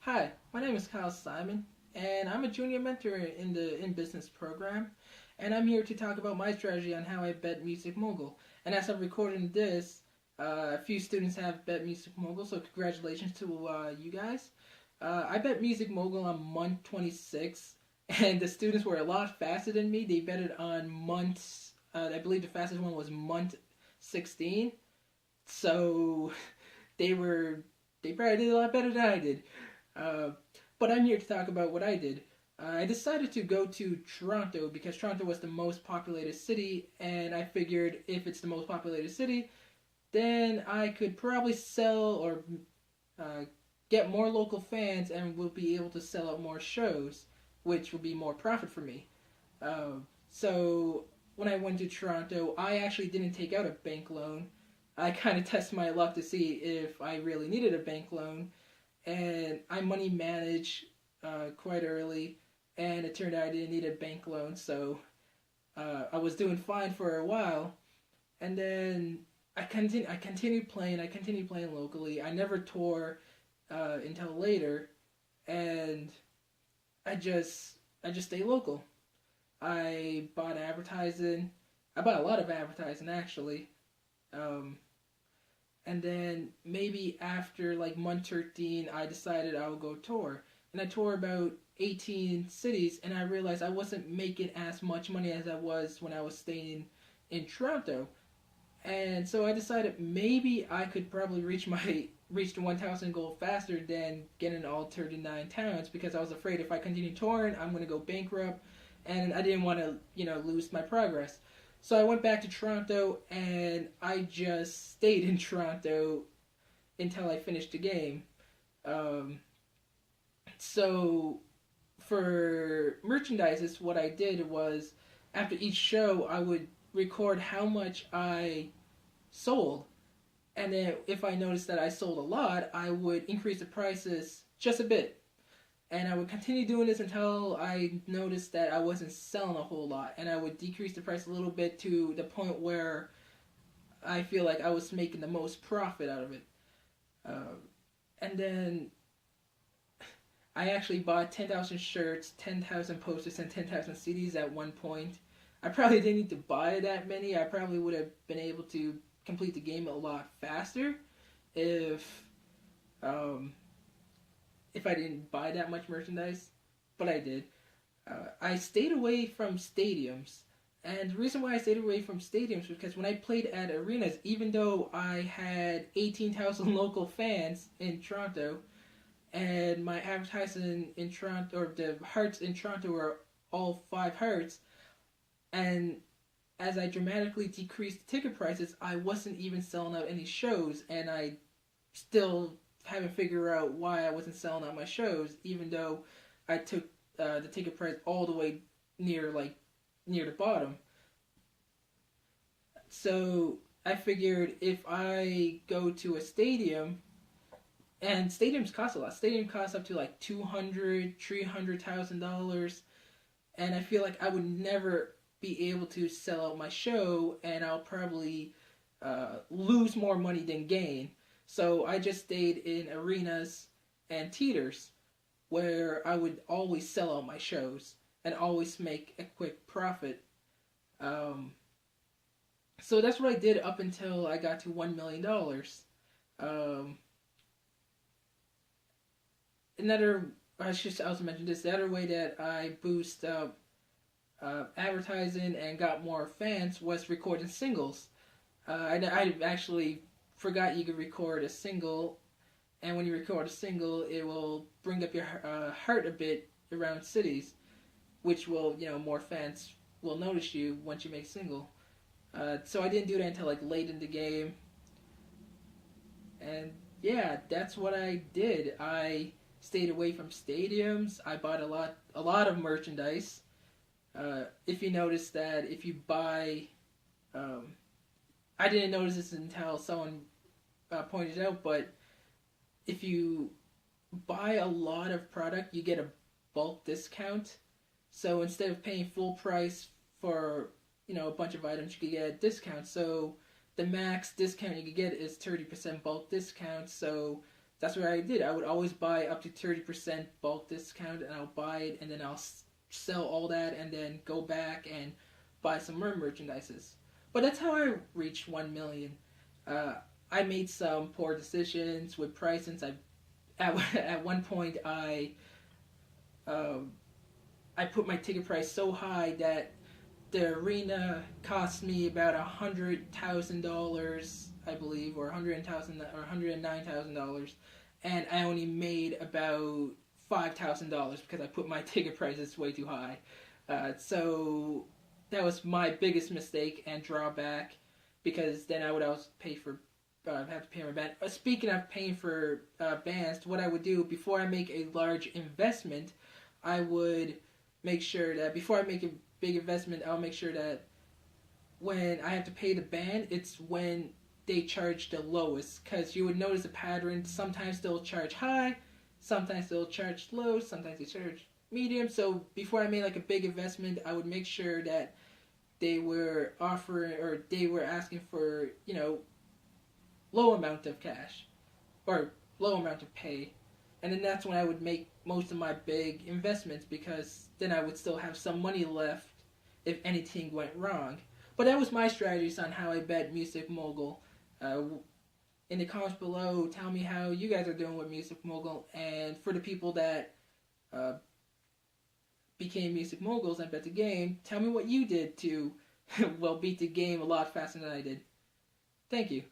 Hi, my name is Kyle Simon, and I'm a junior mentor in the In.Business program, and I'm here to talk about my strategy on how I bet Music Mogul. And as I'm recording this, a few students have bet Music Mogul, so congratulations to you guys. I bet Music Mogul on month 26, and the students were a lot faster than me. They betted on months, I believe the fastest one was month 16, so they were they probably did a lot better than I did. Uh, but I'm here to talk about what I did. I decided to go to Toronto because Toronto was the most populated city, and I figured if it's the most populated city, then I could probably sell or uh, get more local fans and will be able to sell out more shows, which will be more profit for me. So when I went to Toronto, I actually didn't take out a bank loan. I kind of tested my luck to see if I really needed a bank loan, and I money managed quite early, and it turned out I didn't need a bank loan, so I was doing fine for a while, and then I continued playing. I continued playing locally. I never tore until later, and I just I just stay local. I bought advertising. I bought a lot of advertising actually. Um, and then maybe after like month 13 I decided I would go tour, and I toured about 18 cities, and I realized I wasn't making as much money as I was when I was staying in Toronto. And so I decided maybe I could probably reach the 1,000 goal faster than getting all 39 towns, because I was afraid if I continue touring I'm going to go bankrupt, and I didn't want to lose my progress. So I went back to Toronto, and I just stayed in Toronto until I finished the game. Um, so for merchandises, what I did was after each show I would record how much I sold, and then if I noticed that I sold a lot, I would increase the prices just a bit. And I would continue doing this until I noticed that I wasn't selling a whole lot, and I would decrease the price a little bit to the point where I feel like I was making the most profit out of it. Uh, and then I actually bought 10,000 shirts, 10,000 posters, and 10,000 CDs at one point. I probably didn't need to buy that many. I probably would have been able to complete the game a lot faster if um, if I didn't buy that much merchandise, but I did. I stayed away from stadiums. And the reason why I stayed away from stadiums was because when I played at arenas, even though I had 18,000 local fans in Toronto, and my advertising in Toronto, or the hearts in Toronto, were all 5 hearts, and as I dramatically decreased the ticket prices, I wasn't even selling out any shows, and I still haven't figured out why I wasn't selling out my shows, even though I took the ticket price all the way near the bottom. So I figured if I go to a stadium, and stadiums cost a lot. Stadium costs up to like 200, $300,000, and I feel like I would never be able to sell out my show, and I'll probably lose more money than gain. So I just stayed in arenas and theaters where I would always sell out my shows and always make a quick profit. Um, so that's what I did up until I got to $1 million. Um, another, I should also mention this. The other way that I boost up advertising and got more fans was recording singles. I actually forgot you could record a single, and when you record a single, it will bring up your heart a bit around cities, which will, more fans will notice you once you make a single. So I didn't do that until like late in the game, and yeah, that's what I did. I stayed away from stadiums. I bought a lot of merchandise. If you notice that if you buy, um, I didn't notice this until someone pointed out, but if you buy a lot of product, you get a bulk discount. So instead of paying full price for a bunch of items, you could get a discount. So the max discount you could get is 30% bulk discount. So that's what I did. I would always buy up to 30% bulk discount, and I'll buy it, and then I'll sell all that, and then go back and buy some more merchandises. But that's how I reached 1 million. Uh, I made some poor decisions with price since at one point um, I put my ticket price so high that the arena cost me about $100,000, I believe, or $109,000, and I only made about $5,000 because I put my ticket prices way too high. So that was my biggest mistake and drawback, because then I would also pay for have to pay my band. Speaking of paying for bands, what I would do before I make a large investment, I would make sure that before I make a big investment, I'll make sure that when I have to pay the band, it's when they charge the lowest. Because you would notice a pattern. Sometimes they'll charge high, sometimes they'll charge low, sometimes they charge medium. So before I made like a big investment, I would make sure that they were offering or they were asking for, low amount of cash or low amount of pay. And then that's when I would make most of my big investments, because then I would still have some money left if anything went wrong. But that was my strategies on how I bet Music Mogul. In the comments below, tell me how you guys are doing with Music Mogul. And for the people that became Music Moguls and bet the game, tell me what you did to, well, beat the game a lot faster than I did. Thank you.